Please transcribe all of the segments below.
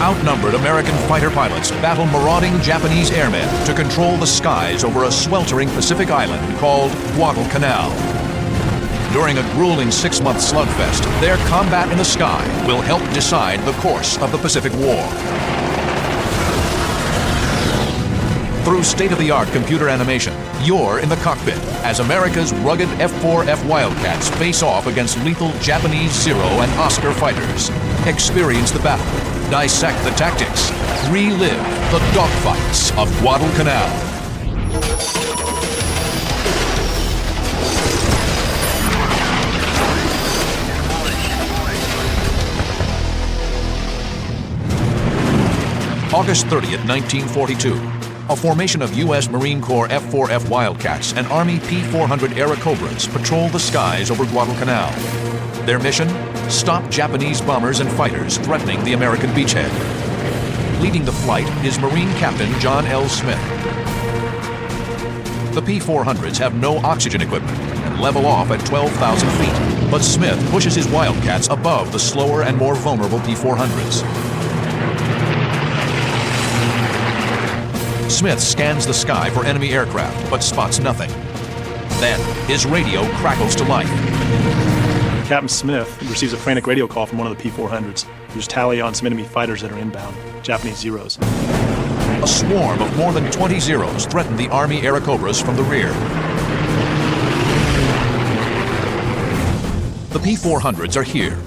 Outnumbered American fighter pilots battle marauding Japanese airmen to control the skies over a sweltering Pacific island called Guadalcanal. During a grueling 6-month slugfest, their combat in the sky will help decide the course of the Pacific War. Through state-of-the-art computer animation, you're in the cockpit as America's rugged F-4F Wildcats face off against lethal Japanese Zero and Oscar fighters. Experience the battle, dissect the tactics, relive the dogfights of Guadalcanal. August 30th, 1942. A formation of U.S. Marine Corps F-4F Wildcats and Army P-400 Airacobras patrol the skies over Guadalcanal. Their mission? Stop Japanese bombers and fighters threatening the American beachhead. Leading the flight is Marine Captain John L. Smith. The P-400s have no oxygen equipment and level off at 12,000 feet, but Smith pushes his Wildcats above the slower and more vulnerable P-400s. Smith scans the sky for enemy aircraft, but spots nothing. Then, his radio crackles to life. Captain Smith receives a frantic radio call from one of the P-400s, whose tally on some enemy fighters that are inbound, Japanese Zeros. A swarm of more than 20 Zeros threaten the Army Airacobras from the rear. The P-400s are here.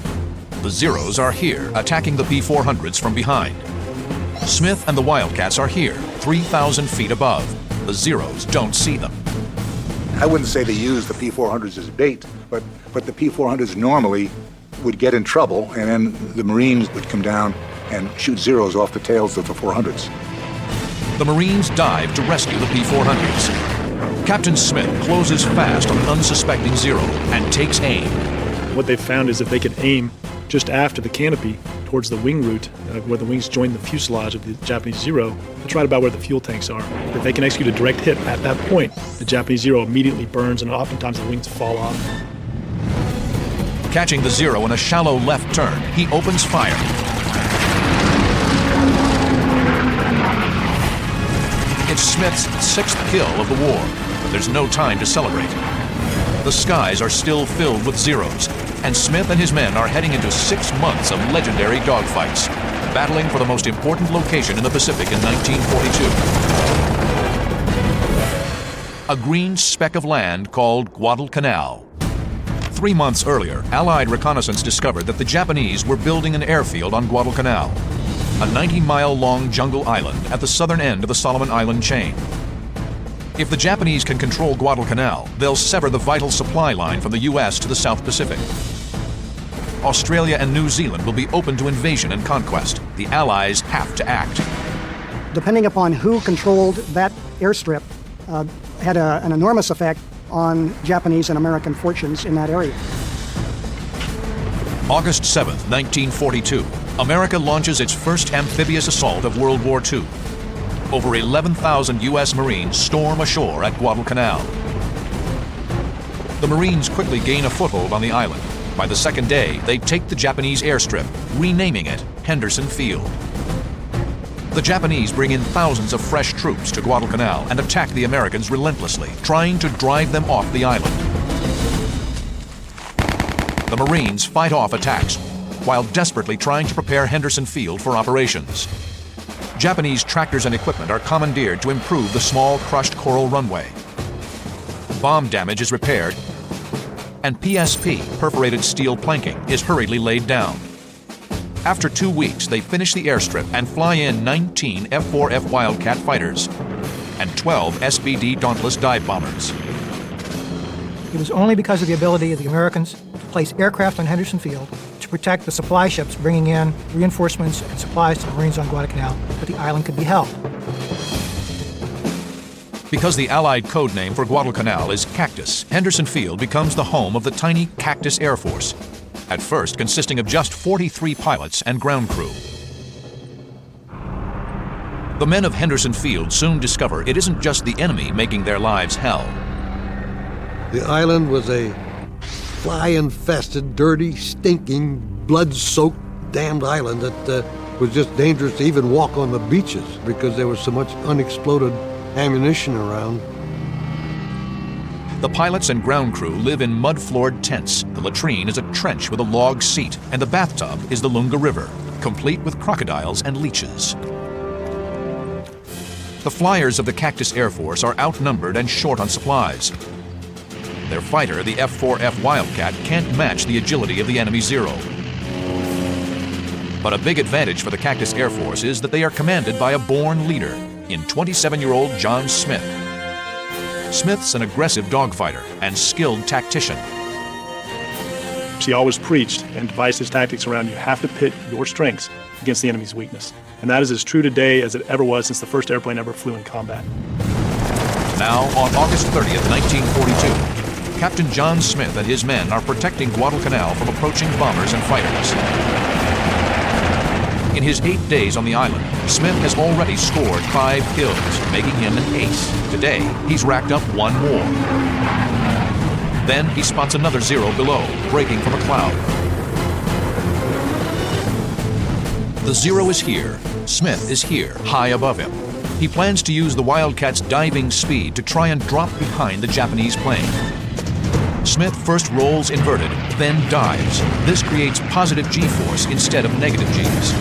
The Zeros are here, attacking the P-400s from behind. Smith and the Wildcats are here, 3,000 feet above. The Zeros don't see them. I wouldn't say they use the P-400s as bait, but the P-400s normally would get in trouble, and then the Marines would come down and shoot Zeros off the tails of the 400s. The Marines dive to rescue the P-400s. Captain Smith closes fast on an unsuspecting Zero and takes aim. What they've found is if they could aim just after the canopy towards the wing route, where the wings join the fuselage of the Japanese Zero, it's right about where the fuel tanks are. If they can execute a direct hit at that point, the Japanese Zero immediately burns and oftentimes the wings fall off. Catching the Zero in a shallow left turn, he opens fire. It's Smith's 6th kill of the war, but there's no time to celebrate. The skies are still filled with Zeros, and Smith and his men are heading into 6 months of legendary dogfights, battling for the most important location in the Pacific in 1942. A green speck of land called Guadalcanal. 3 months earlier, Allied reconnaissance discovered that the Japanese were building an airfield on Guadalcanal, a 90-mile-long jungle island at the southern end of the Solomon Island chain. If the Japanese can control Guadalcanal, they'll sever the vital supply line from the U.S. to the South Pacific. Australia and New Zealand will be open to invasion and conquest. The Allies have to act. Depending upon who controlled that airstrip, had an enormous effect on Japanese and American fortunes in that area. August 7th, 1942, America launches its first amphibious assault of World War II. Over 11,000 U.S. Marines storm ashore at Guadalcanal. The Marines quickly gain a foothold on the island. By the second day, they take the Japanese airstrip, renaming it Henderson Field. The Japanese bring in thousands of fresh troops to Guadalcanal and attack the Americans relentlessly, trying to drive them off the island. The Marines fight off attacks, while desperately trying to prepare Henderson Field for operations. Japanese tractors and equipment are commandeered to improve the small crushed coral runway. Bomb damage is repaired, and PSP, perforated steel planking, is hurriedly laid down. After 2 weeks, they finish the airstrip and fly in 19 F-4F Wildcat fighters and 12 SBD Dauntless dive bombers. It was only because of the ability of the Americans to place aircraft on Henderson Field to protect the supply ships bringing in reinforcements and supplies to the Marines on Guadalcanal that the island could be held. Because the Allied code name for Guadalcanal is Cactus, Henderson Field becomes the home of the tiny Cactus Air Force, at first consisting of just 43 pilots and ground crew. The men of Henderson Field soon discover it isn't just the enemy making their lives hell. The island was a fly-infested, dirty, stinking, blood-soaked, damned island that It was just dangerous to even walk on the beaches because there was so much unexploded ammunition around. The pilots and ground crew live in mud-floored tents. The latrine is a trench with a log seat, and the bathtub is the Lunga River, complete with crocodiles and leeches. The flyers of the Cactus Air Force are outnumbered and short on supplies. Their fighter, the F-4F Wildcat, can't match the agility of the enemy Zero. But a big advantage for the Cactus Air Force is that they are commanded by a born leader in 27-year-old John Smith. Smith's an aggressive dogfighter and skilled tactician. He always preached and devised his tactics around you have to pit your strengths against the enemy's weakness. And that is as true today as it ever was since the first airplane ever flew in combat. Now, on August 30th, 1942, Captain John Smith and his men are protecting Guadalcanal from approaching bombers and fighters. In his 8 days on the island, Smith has already scored 5 kills, making him an ace. Today, he's racked up 1 more. Then he spots another Zero below, breaking from a cloud. The Zero is here. Smith is here, high above him. He plans to use the Wildcat's diving speed to try and drop behind the Japanese plane. Smith first rolls inverted, then dives. This creates positive G-force instead of negative G's.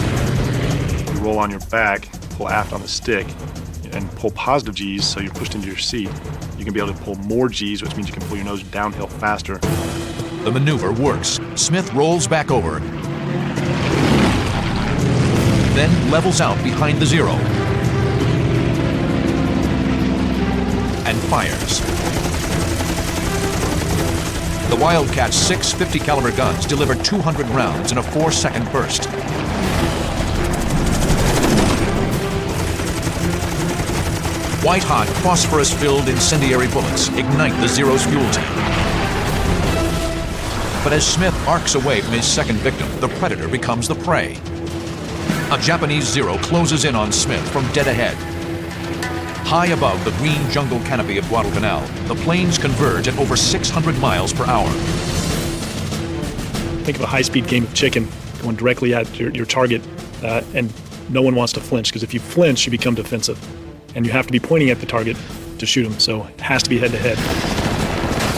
You roll on your back, pull aft on the stick, and pull positive G's so you're pushed into your seat. You can be able to pull more G's, which means you can pull your nose downhill faster. The maneuver works. Smith rolls back over, then levels out behind the Zero and fires. The Wildcat's 6 50 caliber guns deliver 200 rounds in a 4-second burst. White-hot, phosphorus-filled incendiary bullets ignite the Zero's fuel tank. But as Smith arcs away from his second victim, the predator becomes the prey. A Japanese Zero closes in on Smith from dead ahead. High above the green jungle canopy of Guadalcanal, the planes converge at over 600 miles per hour. Think of a high-speed game of chicken going directly at your target, and no one wants to flinch, because if you flinch, you become defensive. And you have to be pointing at the target to shoot him, so it has to be head-to-head.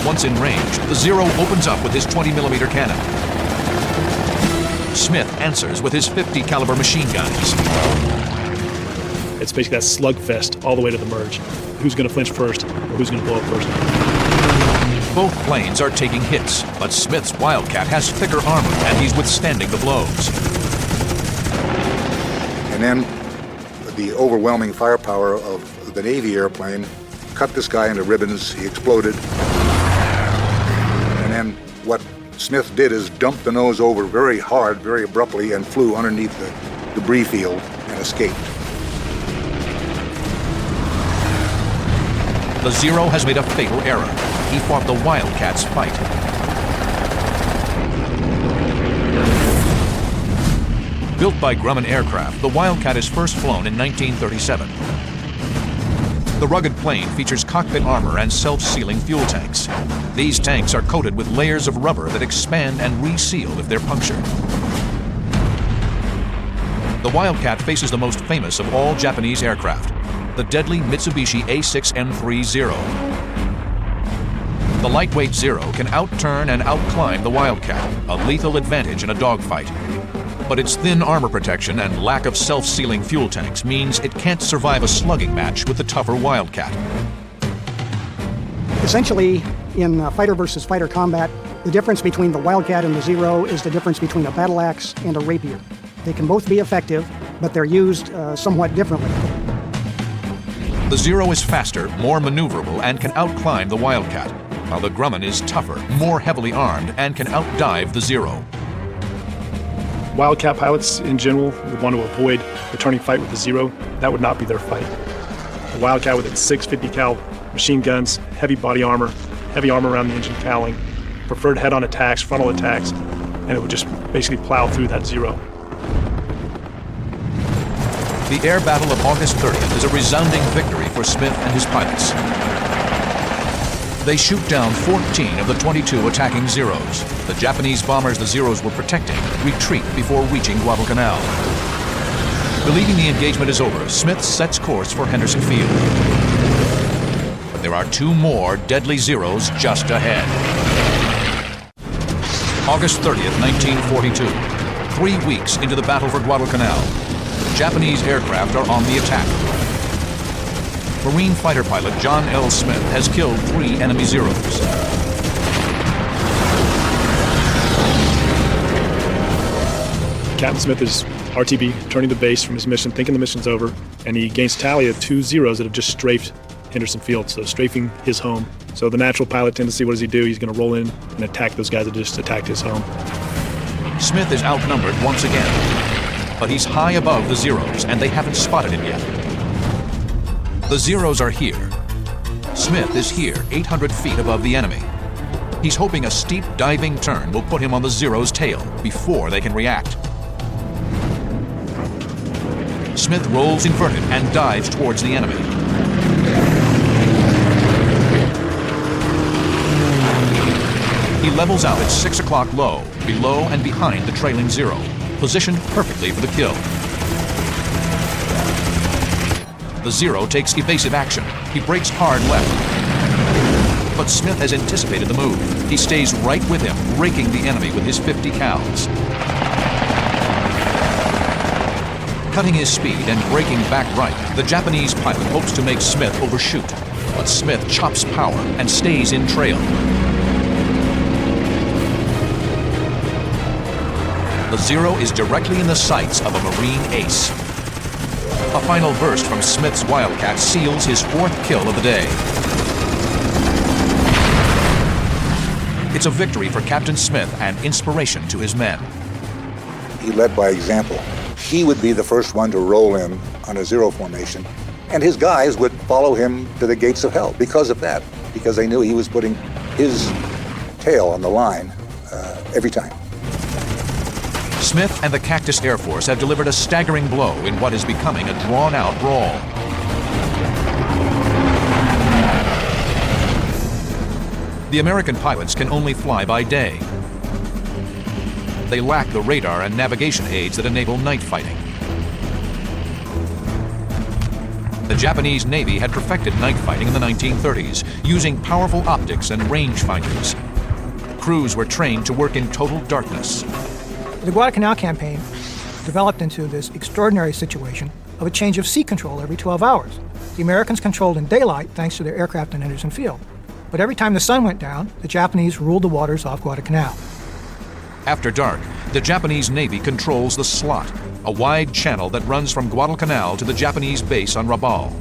Once in range, the Zero opens up with his 20mm cannon. Smith answers with his 50 caliber machine guns. It's basically that slugfest all the way to the merge. Who's going to flinch first, or who's going to blow up first? Both planes are taking hits, but Smith's Wildcat has thicker armor and he's withstanding the blows. And then the overwhelming firepower of the Navy airplane cut this guy into ribbons. He exploded. And then what Smith did is dump the nose over very hard, very abruptly, and flew underneath the debris field and escaped. The Zero has made a fatal error. He fought the Wildcat's fight. Built by Grumman Aircraft, the Wildcat is first flown in 1937. The rugged plane features cockpit armor and self-sealing fuel tanks. These tanks are coated with layers of rubber that expand and reseal if they're punctured. The Wildcat faces the most famous of all Japanese aircraft, the deadly Mitsubishi A6M3 Zero. The lightweight Zero can outturn and outclimb the Wildcat, a lethal advantage in a dogfight. But its thin armor protection and lack of self-sealing fuel tanks means it can't survive a slugging match with the tougher Wildcat. Essentially, in fighter versus fighter combat, the difference between the Wildcat and the Zero is the difference between a battle axe and a rapier. They can both be effective, but they're used somewhat differently. The Zero is faster, more maneuverable, and can outclimb the Wildcat, while the Grumman is tougher, more heavily armed, and can outdive the Zero. Wildcat pilots in general would want to avoid returning fight with the Zero. That would not be their fight. The Wildcat with its 650 cal machine guns, heavy body armor, heavy armor around the engine cowling, preferred head-on attacks, frontal attacks, and it would just basically plow through that Zero. The air battle of August 30th is a resounding victory for Smith and his pilots. They shoot down 14 of the 22 attacking Zeros. The Japanese bombers the Zeros were protecting retreat before reaching Guadalcanal. Believing the engagement is over, Smith sets course for Henderson Field. But there are two more deadly Zeros just ahead. August 30th, 1942. 3 weeks into the battle for Guadalcanal, Japanese aircraft are on the attack. Marine fighter pilot John L. Smith has killed 3 enemy Zeros. Captain Smith is RTB, turning to base from his mission, thinking the mission's over, and he gains tally of 2 Zeros that have just strafed Henderson Field, so strafing his home. So the natural pilot tendency, what does he do? He's going to roll in and attack those guys that just attacked his home. Smith is outnumbered once again, but he's high above the Zeros, and they haven't spotted him yet. The Zeros are here. Smith is here, 800 feet above the enemy. He's hoping a steep diving turn will put him on the Zeros' tail before they can react. Smith rolls inverted and dives towards the enemy. He levels out at 6 o'clock low, below and behind the trailing Zero, positioned perfectly for the kill. The Zero takes evasive action. He breaks hard left. But Smith has anticipated the move. He stays right with him, raking the enemy with his 50 cals. Cutting his speed and braking back right, the Japanese pilot hopes to make Smith overshoot. But Smith chops power and stays in trail. The Zero is directly in the sights of a Marine ace. A final burst from Smith's Wildcat seals his 4th kill of the day. It's a victory for Captain Smith and inspiration to his men. He led by example. He would be the first one to roll in on a Zero formation, and his guys would follow him to the gates of hell because of that, because they knew he was putting his tail on the line every time. Smith and the Cactus Air Force have delivered a staggering blow in what is becoming a drawn-out brawl. The American pilots can only fly by day. They lack the radar and navigation aids that enable night fighting. The Japanese Navy had perfected night fighting in the 1930s, using powerful optics and rangefinders. Crews were trained to work in total darkness. The Guadalcanal campaign developed into this extraordinary situation of a change of sea control every 12 hours. The Americans controlled in daylight thanks to their aircraft in Henderson Field. But every time the sun went down, the Japanese ruled the waters off Guadalcanal. After dark, the Japanese Navy controls the Slot, a wide channel that runs from Guadalcanal to the Japanese base on Rabaul.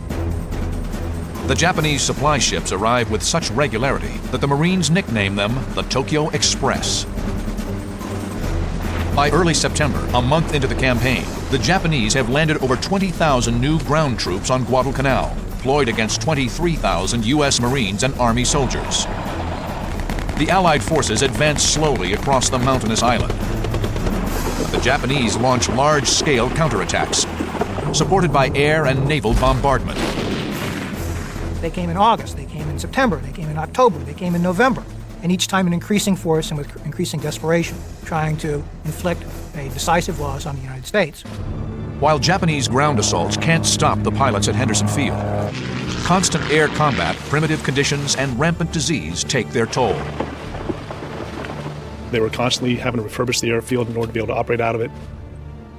The Japanese supply ships arrive with such regularity that the Marines nickname them the Tokyo Express. By early September, a month into the campaign, the Japanese have landed over 20,000 new ground troops on Guadalcanal, deployed against 23,000 U.S. Marines and Army soldiers. The Allied forces advance slowly across the mountainous island. The Japanese launch large-scale counterattacks, supported by air and naval bombardment. They came in August, they came in September, they came in October, they came in November, and each time in increasing force and with increasing desperation, trying to inflict a decisive loss on the United States. While Japanese ground assaults can't stop the pilots at Henderson Field, constant air combat, primitive conditions, and rampant disease take their toll. They were constantly having to refurbish the airfield in order to be able to operate out of it,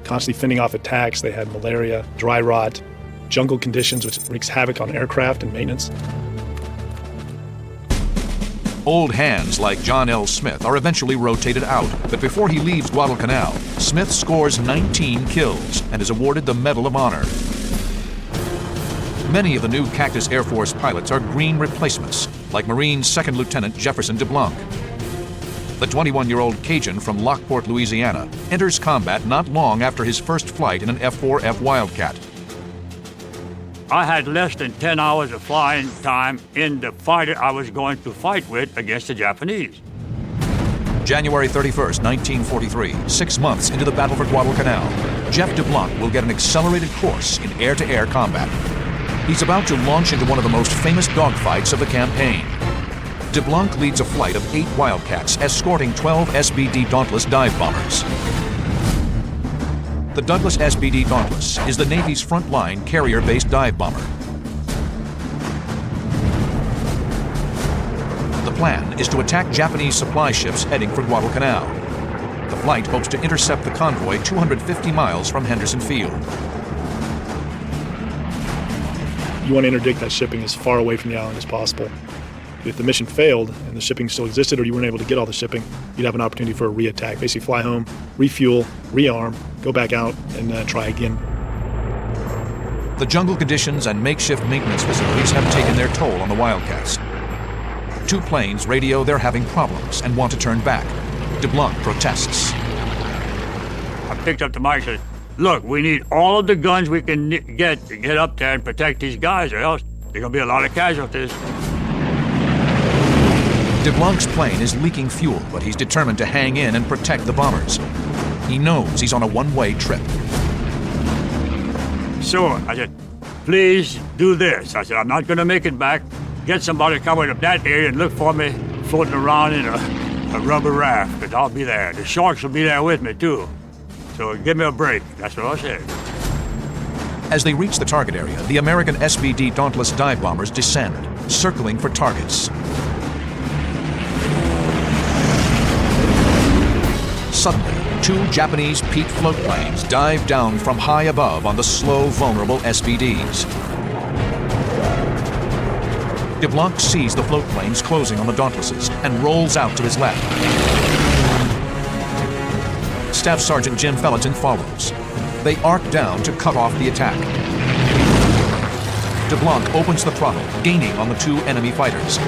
constantly fending off attacks. They had malaria, dry rot, jungle conditions, which wreaks havoc on aircraft and maintenance. Old hands like John L. Smith are eventually rotated out, but before he leaves Guadalcanal, Smith scores 19 kills and is awarded the Medal of Honor. Many of the new Cactus Air Force pilots are green replacements, like Marine Second Lieutenant Jefferson DeBlanc. The 21-year-old Cajun from Lockport, Louisiana, enters combat not long after his first flight in an F-4F Wildcat. I had less than 10 hours of flying time in the fighter I was going to fight with against the Japanese. January 31st, 1943, 6 months into the battle for Guadalcanal, Jeff DeBlanc will get an accelerated course in air-to-air combat. He's about to launch into one of the most famous dogfights of the campaign. DeBlanc leads a flight of 8 Wildcats, escorting 12 SBD Dauntless dive bombers. The Douglas SBD Dauntless is the Navy's frontline carrier-based dive bomber. The plan is to attack Japanese supply ships heading for Guadalcanal. The flight hopes to intercept the convoy 250 miles from Henderson Field. You want to interdict that shipping as far away from the island as possible. If the mission failed and the shipping still existed, or you weren't able to get all the shipping, you'd have an opportunity for a re-attack. Basically fly home, refuel, rearm, go back out, and try again. The jungle conditions and makeshift maintenance facilities have taken their toll on the Wildcats. 2 planes radio they're having problems and want to turn back. DeBlanc protests. I picked up the mic and said, look, we need all of the guns we can get to get up there and protect these guys, or else there's going to be a lot of casualties. DeBlanc's plane is leaking fuel, but he's determined to hang in and protect the bombers. He knows he's on a one-way trip. So I said, please do this. I said, I'm not going to make it back. Get somebody coming up that area and look for me floating around in a rubber raft, because I'll be there. The sharks will be there with me, too. So give me a break. That's what I said. As they reach the target area, the American SBD Dauntless dive bombers descend, circling for targets. Suddenly, 2 Japanese Pete float planes dive down from high above on the slow, vulnerable SBDs. DeBlanc sees the float planes closing on the Dauntlesses and rolls out to his left. Staff Sergeant Jim Felleton follows. They arc down to cut off the attack. DeBlanc opens the throttle, gaining on the 2 enemy fighters.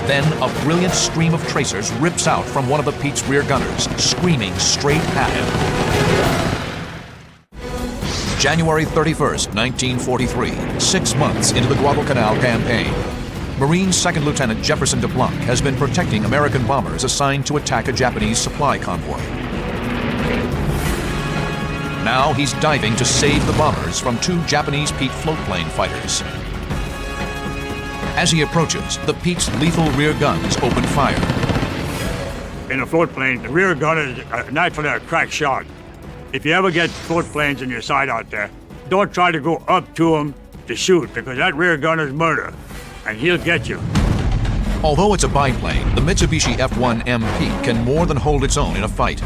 Then a brilliant stream of tracers rips out from one of the Pete's rear gunners, screaming straight at him. January 31st, 1943, 6 months into the Guadalcanal campaign. Marine 2nd Lieutenant Jefferson DeBlanc has been protecting American bombers assigned to attack a Japanese supply convoy. Now he's diving to save the bombers from 2 Japanese Pete floatplane fighters. As he approaches, the Pete's lethal rear guns open fire. In a float plane, the rear gun is naturally a crack shot. If you ever get float planes in your sight out there, don't try to go up to them to shoot, because that rear gun is murder, and he'll get you. Although it's a biplane, the Mitsubishi F1 MP can more than hold its own in a fight.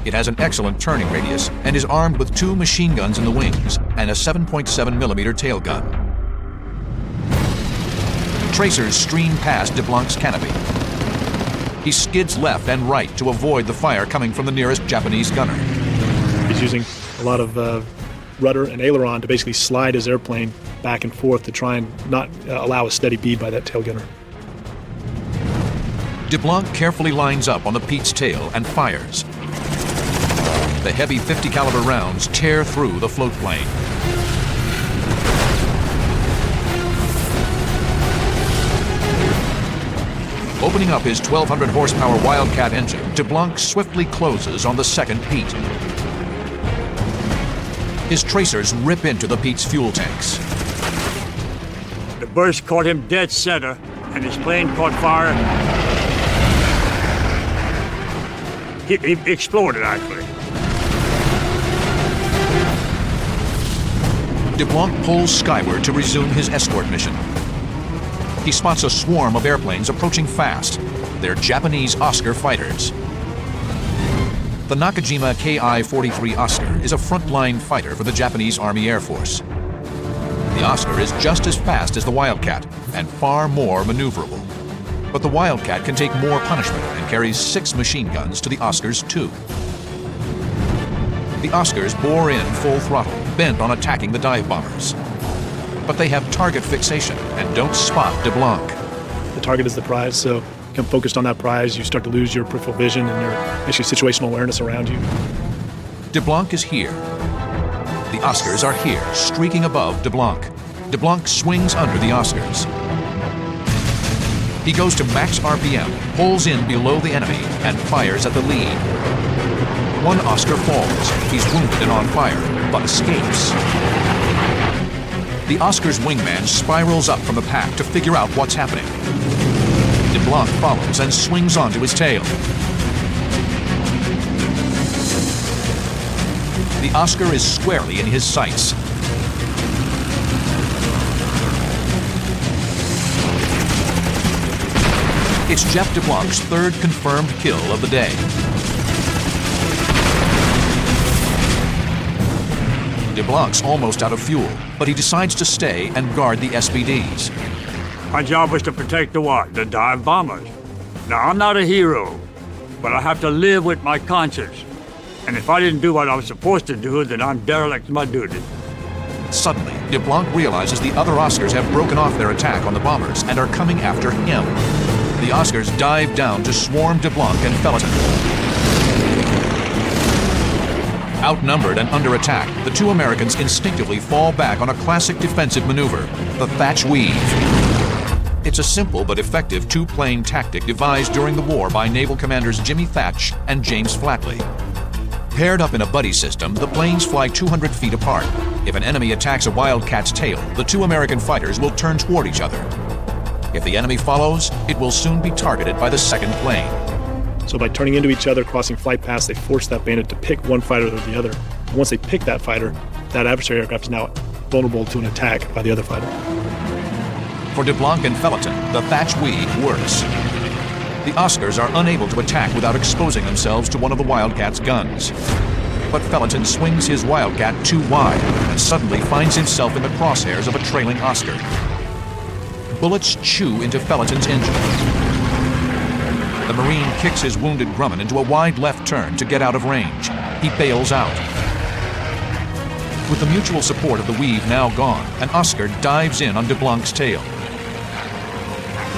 It has an excellent turning radius and is armed with 2 machine guns in the wings and a 7.7mm tail gun. Tracers stream past DeBlanc's canopy. He skids left and right to avoid the fire coming from the nearest Japanese gunner. He's using a lot of rudder and aileron to basically slide his airplane back and forth to try and not allow a steady bead by that tail gunner. DeBlanc carefully lines up on the Pete's tail and fires. The heavy .50 caliber rounds tear through the float plane. Opening up his 1,200 horsepower Wildcat engine, DeBlanc swiftly closes on the 2nd Pete. His tracers rip into the Pete's fuel tanks. The burst caught him dead center, and his plane caught fire. He exploded, actually. DeBlanc pulls skyward to resume his escort mission. He spots a swarm of airplanes approaching fast. They're Japanese Oscar fighters. The Nakajima Ki-43 Oscar is a frontline fighter for the Japanese Army Air Force. The Oscar is just as fast as the Wildcat and far more maneuverable. But the Wildcat can take more punishment and carries 6 machine guns to the Oscar's 2. The Oscars bore in full throttle, bent on attacking the dive bombers. But they have target fixation and don't spot DeBlanc. The target is the prize, so become focused on that prize. You start to lose your peripheral vision and your actually situational awareness around you. DeBlanc is here. The Oscars are here, streaking above DeBlanc. DeBlanc swings under the Oscars. He goes to max RPM, pulls in below the enemy, and fires at the lead. One Oscar falls. He's wounded and on fire, but escapes. The Oscar's wingman spirals up from the pack to figure out what's happening. DeBlanc follows and swings onto his tail. The Oscar is squarely in his sights. It's Jeff DeBlanc's third confirmed kill of the day. DeBlanc's almost out of fuel, but he decides to stay and guard the SBDs. My job was to protect the what? The dive bombers. Now, I'm not a hero, but I have to live with my conscience. And if I didn't do what I was supposed to do, then I'm derelict in my duty. Suddenly, DeBlanc realizes the other Oscars have broken off their attack on the bombers and are coming after him. The Oscars dive down to swarm DeBlanc and Felton. Outnumbered and under attack, the two Americans instinctively fall back on a classic defensive maneuver, the Thatch Weave. It's a simple but effective two-plane tactic devised during the war by naval commanders Jimmy Thatch and James Flatley. Paired up in a buddy system, the planes fly 200 feet apart. If an enemy attacks a Wildcat's tail, the two American fighters will turn toward each other. If the enemy follows, it will soon be targeted by the second plane. So by turning into each other, crossing flight paths, they force that bandit to pick one fighter or the other. And once they pick that fighter, that adversary aircraft is now vulnerable to an attack by the other fighter. For DeBlanc and Felton, the Thatch Weave works. The Oscars are unable to attack without exposing themselves to one of the Wildcat's guns. But Felton swings his Wildcat too wide and suddenly finds himself in the crosshairs of a trailing Oscar. Bullets chew into Felton's engine. The Marine kicks his wounded Grumman into a wide left turn to get out of range. He bails out. With the mutual support of the Weave now gone, an Oscar dives in on DeBlanc's tail.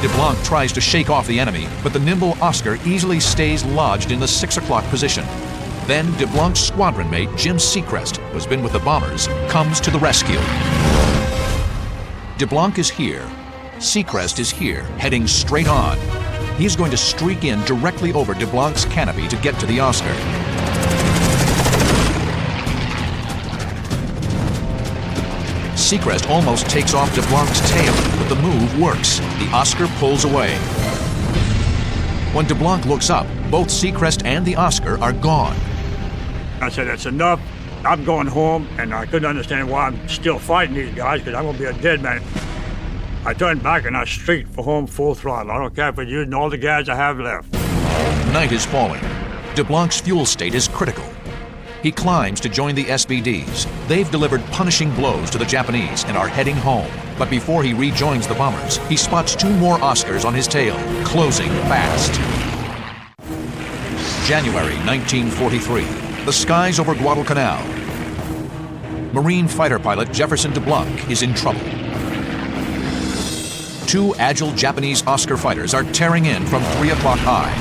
DeBlanc tries to shake off the enemy, but the nimble Oscar easily stays lodged in the 6 o'clock position. Then DeBlanc's squadron mate, Jim Seacrest, who has been with the bombers, comes to the rescue. DeBlanc is here. Seacrest is here, heading straight on. He's going to streak in directly over DeBlanc's canopy to get to the Oscar. Seacrest almost takes off DeBlanc's tail, but the move works. The Oscar pulls away. When DeBlanc looks up, both Seacrest and the Oscar are gone. I said, that's enough. I'm going home, and I couldn't understand why I'm still fighting these guys, because I'm going to be a dead man. I turned back and I streaked for home full throttle. I don't care if we're using all the gas I have left. Night is falling. DeBlanc's fuel state is critical. He climbs to join the SBDs. They've delivered punishing blows to the Japanese and are heading home. But before he rejoins the bombers, he spots two more Oscars on his tail, closing fast. January 1943. The skies over Guadalcanal. Marine fighter pilot Jefferson DeBlanc is in trouble. Two agile Japanese Oscar fighters are tearing in from 3 o'clock high.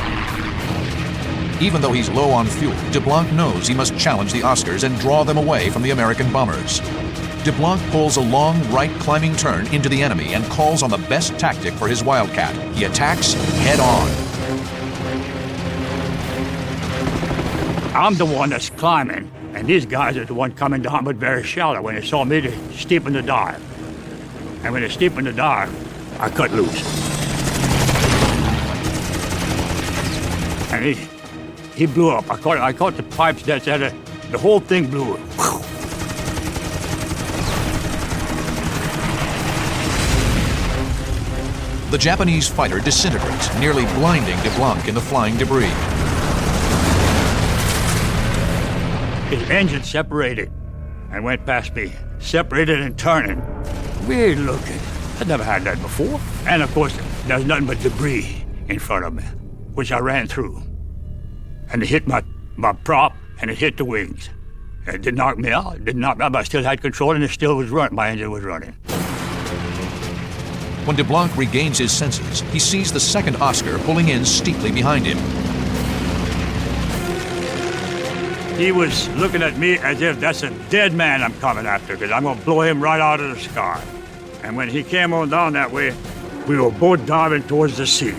Even though he's low on fuel, DeBlanc knows he must challenge the Oscars and draw them away from the American bombers. DeBlanc pulls a long right climbing turn into the enemy and calls on the best tactic for his Wildcat. He attacks head on. I'm the one that's climbing, and these guys are the one coming down but very shallow. When they saw me, they steepened the dive. And when they steepened the dive, I cut loose. And he blew up. I caught the pipes that's at it. The whole thing blew up. The Japanese fighter disintegrates, nearly blinding DeBlanc in the flying debris. His engine separated and went past me. Separated and turning. Weird looking. I'd never had that before. And of course, there's nothing but debris in front of me, which I ran through. And it hit my prop, and it hit the wings. It didn't knock me out. It didn't knock me out, but I still had control, and it still was running. My engine was running. When DeBlanc regains his senses, he sees the second Oscar pulling in steeply behind him. He was looking at me as if that's a dead man I'm coming after, because I'm going to blow him right out of the sky. And when he came on down that way, we were both diving towards the sea.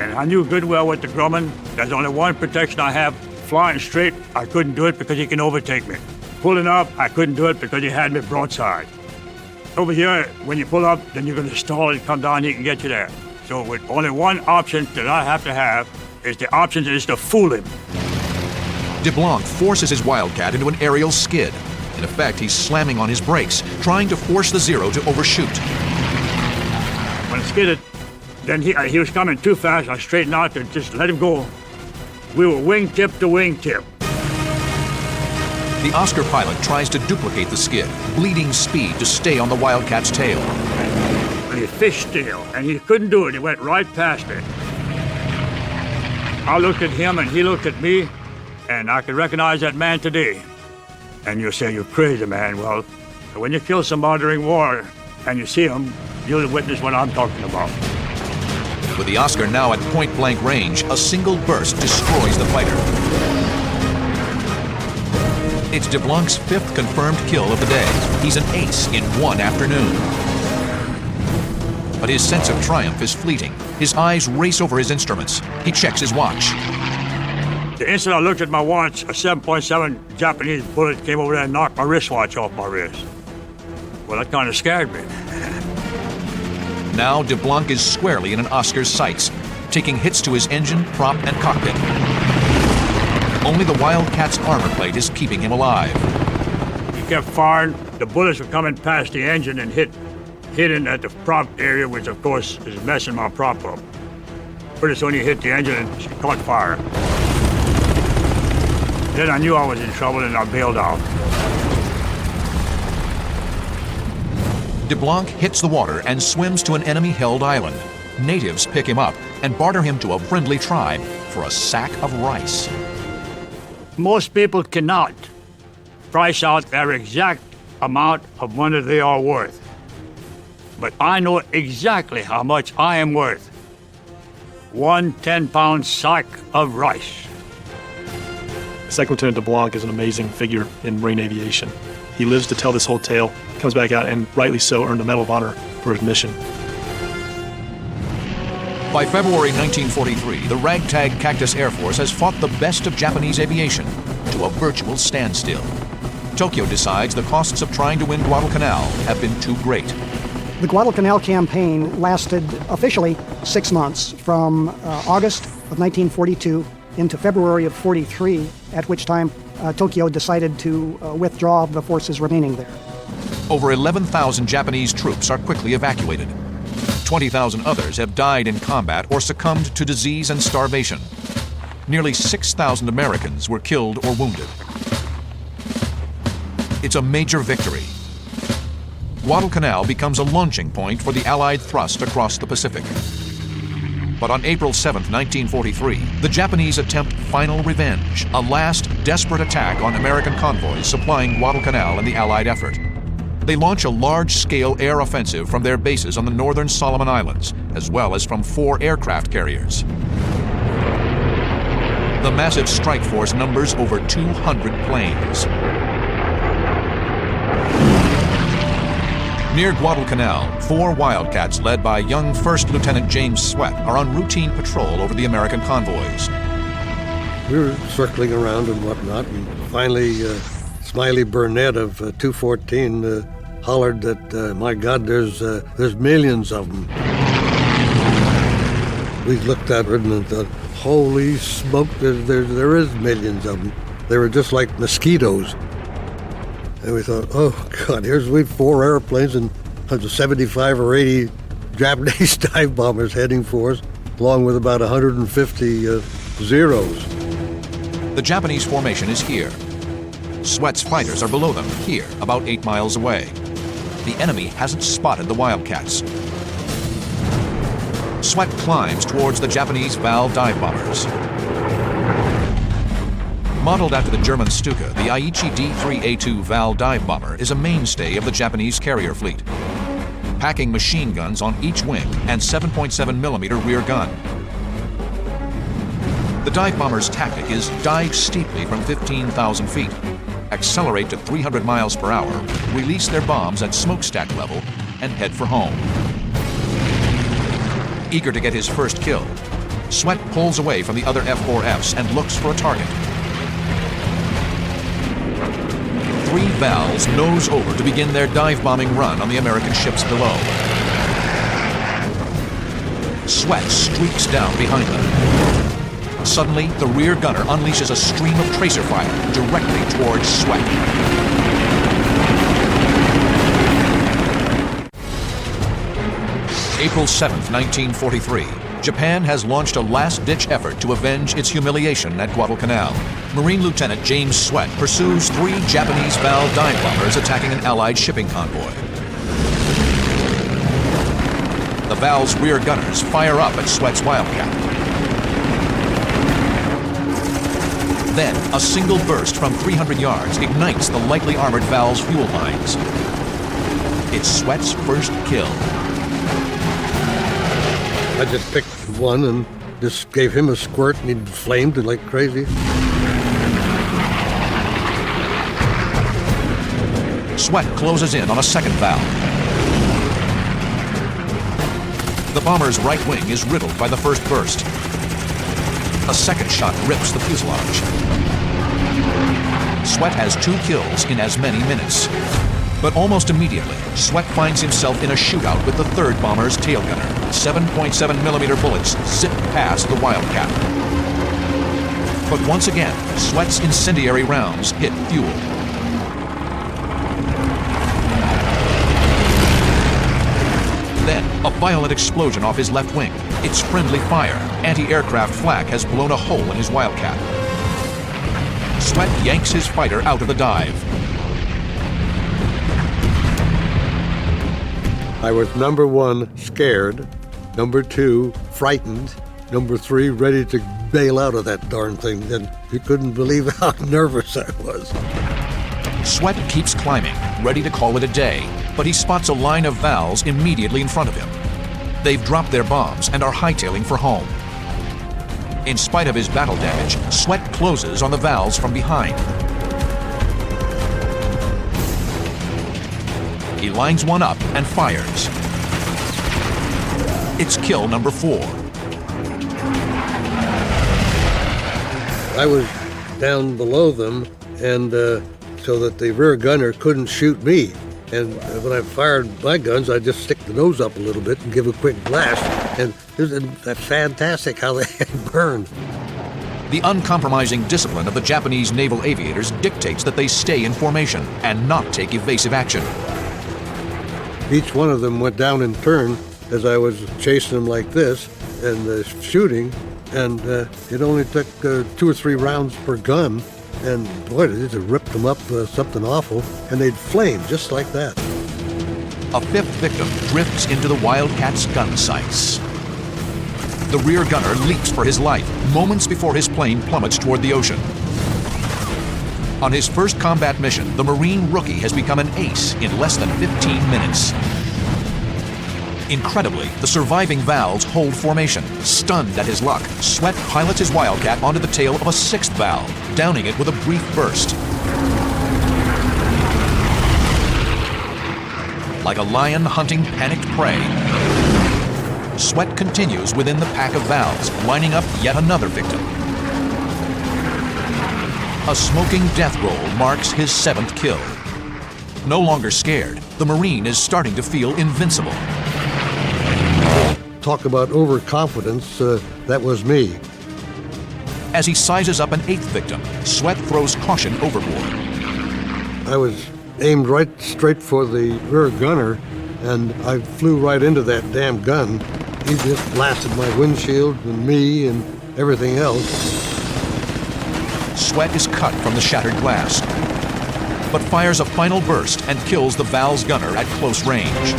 And I knew good well with the Grumman, there's only one protection I have. Flying straight, I couldn't do it because he can overtake me. Pulling up, I couldn't do it because he had me broadside. Over here, when you pull up, then you're going to stall and come down, he can get you there. So with only one option that I have is the option is to fool him. DeBlanc forces his Wildcat into an aerial skid. In effect, he's slamming on his brakes, trying to force the Zero to overshoot. When it skidded, then he was coming too fast. I straightened out and just let him go. We were wingtip to wingtip. The Oscar pilot tries to duplicate the skid, bleeding speed to stay on the Wildcat's tail. And he fished tail, and he couldn't do it. He went right past it. I looked at him, and he looked at me, and I could recognize that man today. And you'll say, you're crazy, man. Well, when you kill somebody during war, and you see him, you'll witness what I'm talking about. With the Oscar now at point-blank range, a single burst destroys the fighter. It's DeBlanc's 5th confirmed kill of the day. He's an ace in one afternoon. But his sense of triumph is fleeting. His eyes race over his instruments. He checks his watch. The instant I looked at my watch, a 7.7 Japanese bullet came over there and knocked my wristwatch off my wrist. Well, that kind of scared me. Now DeBlanc is squarely in an Oscar's sights, taking hits to his engine, prop, and cockpit. Only the Wildcat's armor plate is keeping him alive. He kept firing. The bullets were coming past the engine and hitting at the prop area, which of course is messing my prop up. Pretty soon he hit the engine and she caught fire. Then I knew I was in trouble and I bailed out. DeBlanc hits the water and swims to an enemy-held island. Natives pick him up and barter him to a friendly tribe for a sack of rice. Most people cannot price out their exact amount of money they are worth. But I know exactly how much I am worth. 1 10-pound sack of rice. Second Lieutenant DeBlanc is an amazing figure in Marine aviation. He lives to tell this whole tale, comes back out, and rightly so earned a Medal of Honor for his mission. By February 1943, the ragtag Cactus Air Force has fought the best of Japanese aviation to a virtual standstill. Tokyo decides the costs of trying to win Guadalcanal have been too great. The Guadalcanal campaign lasted officially 6 months, from August of 1942 into February of 43, at which time Tokyo decided to withdraw the forces remaining there. Over 11,000 Japanese troops are quickly evacuated. 20,000 others have died in combat or succumbed to disease and starvation. Nearly 6,000 Americans were killed or wounded. It's a major victory. Guadalcanal becomes a launching point for the Allied thrust across the Pacific. But on April 7, 1943, the Japanese attempt final revenge, a last desperate attack on American convoys supplying Guadalcanal in the Allied effort. They launch a large-scale air offensive from their bases on the northern Solomon Islands, as well as from 4 aircraft carriers. The massive strike force numbers over 200 planes. Near Guadalcanal, 4 Wildcats led by young First Lieutenant James Sweat are on routine patrol over the American convoys. We were circling around and whatnot, and finally Smiley Burnett of 214 hollered that, my God, there's millions of them. We looked at it and thought, holy smoke, there is millions of them. They were just like mosquitoes. And we thought, oh God, we've 4 airplanes and 75 or 80 Japanese dive bombers heading for us, along with about 150 Zeros. The Japanese formation is here. Sweat's fighters are below them, here, about 8 miles away. The enemy hasn't spotted the Wildcats. Sweat climbs towards the Japanese Val dive bombers. Modeled after the German Stuka, the Aichi D-3A2 Val dive bomber is a mainstay of the Japanese carrier fleet, packing machine guns on each wing and 7.7mm rear gun. The dive bomber's tactic is dive steeply from 15,000 feet, accelerate to 300 miles per hour, release their bombs at smokestack level, and head for home. Eager to get his first kill, Sweat pulls away from the other F-4Fs and looks for a target. 3 Vals nose over to begin their dive-bombing run on the American ships below. Sweat streaks down behind them. Suddenly, the rear gunner unleashes a stream of tracer fire directly towards Sweat. April 7th, 1943. Japan has launched a last-ditch effort to avenge its humiliation at Guadalcanal. Marine Lieutenant James Sweat pursues 3 Japanese Val dive bombers attacking an Allied shipping convoy. The Val's rear gunners fire up at Sweat's Wildcat. Then, a single burst from 300 yards ignites the lightly armored Val's fuel lines. It's Sweat's first kill. I just picked one and just gave him a squirt, and he flamed like crazy. Sweat closes in on a second Val. The bomber's right wing is riddled by the first burst. A second shot rips the fuselage. Sweat has 2 kills in as many minutes. But almost immediately, Sweat finds himself in a shootout with the third bomber's tail gunner. 7.7mm bullets zip past the Wildcat. But once again, Sweat's incendiary rounds hit fuel. Then, a violent explosion off his left wing. It's friendly fire. Anti-aircraft flak has blown a hole in his Wildcat. Sweat yanks his fighter out of the dive. I was number 1, scared. Number 2, frightened. Number 3, ready to bail out of that darn thing. And you couldn't believe how nervous I was. Sweat keeps climbing, ready to call it a day, but he spots a line of Vals immediately in front of him. They've dropped their bombs and are hightailing for home. In spite of his battle damage, Sweat closes on the Vals from behind. He lines one up and fires. It's kill number 4. I was down below them, and so that the rear gunner couldn't shoot me. And when I fired my guns, I just stick the nose up a little bit and give a quick blast. And it was fantastic how they burned. The uncompromising discipline of the Japanese naval aviators dictates that they stay in formation and not take evasive action. Each one of them went down in turn as I was chasing them like this and shooting. And it only took 2 or 3 rounds per gun. And boy, it just ripped them up something awful. And they'd flame just like that. A 5th victim drifts into the Wildcat's gun sights. The rear gunner leaps for his life moments before his plane plummets toward the ocean. On his first combat mission, the Marine rookie has become an ace in less than 15 minutes. Incredibly, the surviving Vals hold formation. Stunned at his luck, Sweat pilots his Wildcat onto the tail of a 6th Val, downing it with a brief burst. Like a lion hunting panicked prey, Sweat continues within the pack of Vals, lining up yet another victim. A smoking death roll marks his 7th kill. No longer scared, the Marine is starting to feel invincible. Talk about overconfidence, that was me. As he sizes up an 8th victim, Sweat throws caution overboard. I was aimed right straight for the rear gunner, and I flew right into that damn gun. He just blasted my windshield and me and everything else. Sweat is cut from the shattered glass, but fires a final burst and kills the Val's gunner at close range.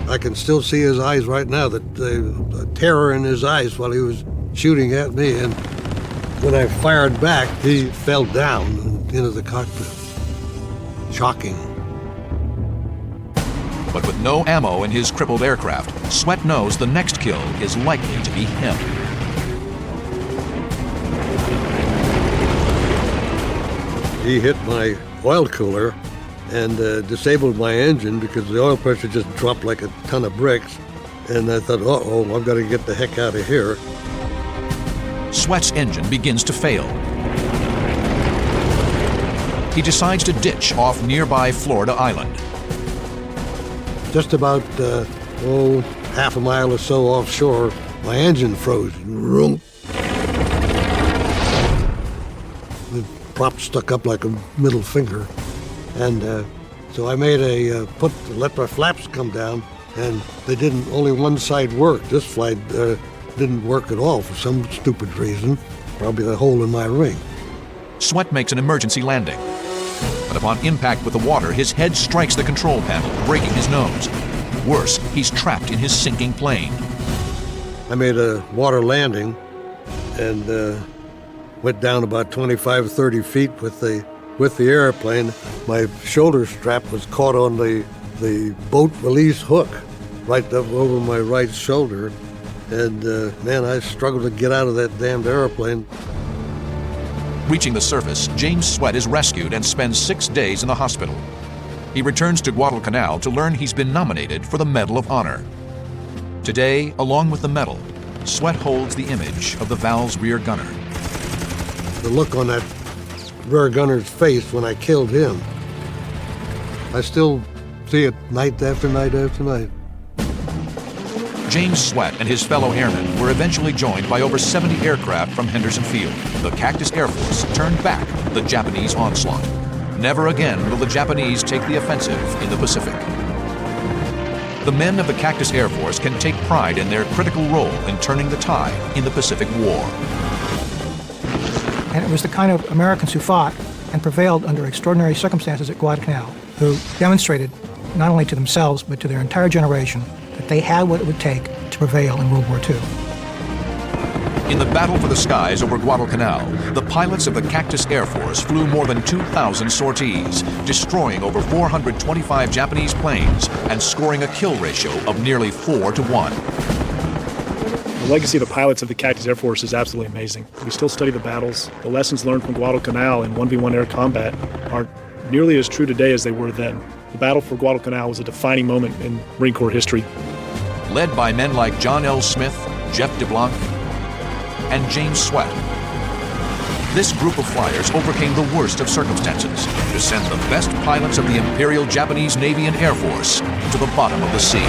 I can still see his eyes right now, the terror in his eyes while he was shooting at me. And when I fired back, he fell down into the cockpit. Shocking. But with no ammo in his crippled aircraft, Sweat knows the next kill is likely to be him. He hit my oil cooler and disabled my engine because the oil pressure just dropped like a ton of bricks. And I thought, uh-oh, I've got to get the heck out of here. Sweat's engine begins to fail. He decides to ditch off nearby Florida Island. Just about, half a mile or so offshore, my engine froze. the prop stuck up like a middle finger. And so I made let my flaps come down, and only one side worked. This flight didn't work at all for some stupid reason, probably the hole in my ring. Sweat makes an emergency landing. But upon impact with the water, his head strikes the control panel, breaking his nose. Worse, he's trapped in his sinking plane. I made a water landing and went down about 25 or 30 feet with the airplane. My shoulder strap was caught on the boat release hook right up over my right shoulder. And man, I struggled to get out of that damned airplane. Reaching the surface, James Sweat is rescued and spends 6 days in the hospital. He returns to Guadalcanal to learn he's been nominated for the Medal of Honor. Today, along with the medal, Sweat holds the image of the Val's rear gunner. The look on that rear gunner's face when I killed him, I still see it night after night after night. James Sweat and his fellow airmen were eventually joined by over 70 aircraft from Henderson Field. The Cactus Air Force turned back the Japanese onslaught. Never again will the Japanese take the offensive in the Pacific. The men of the Cactus Air Force can take pride in their critical role in turning the tide in the Pacific War. And it was the kind of Americans who fought and prevailed under extraordinary circumstances at Guadalcanal who demonstrated, not only to themselves, but to their entire generation, that they had what it would take to prevail in World War II. In the battle for the skies over Guadalcanal, the pilots of the Cactus Air Force flew more than 2,000 sorties, destroying over 425 Japanese planes and scoring a kill ratio of nearly 4 to 1. The legacy of the pilots of the Cactus Air Force is absolutely amazing. We still study the battles. The lessons learned from Guadalcanal in 1v1 air combat are nearly as true today as they were then. The battle for Guadalcanal was a defining moment in Marine Corps history. Led by men like John L. Smith, Jeff DeBlanc, and James Sweat, this group of flyers overcame the worst of circumstances to send the best pilots of the Imperial Japanese Navy and Air Force to the bottom of the sea.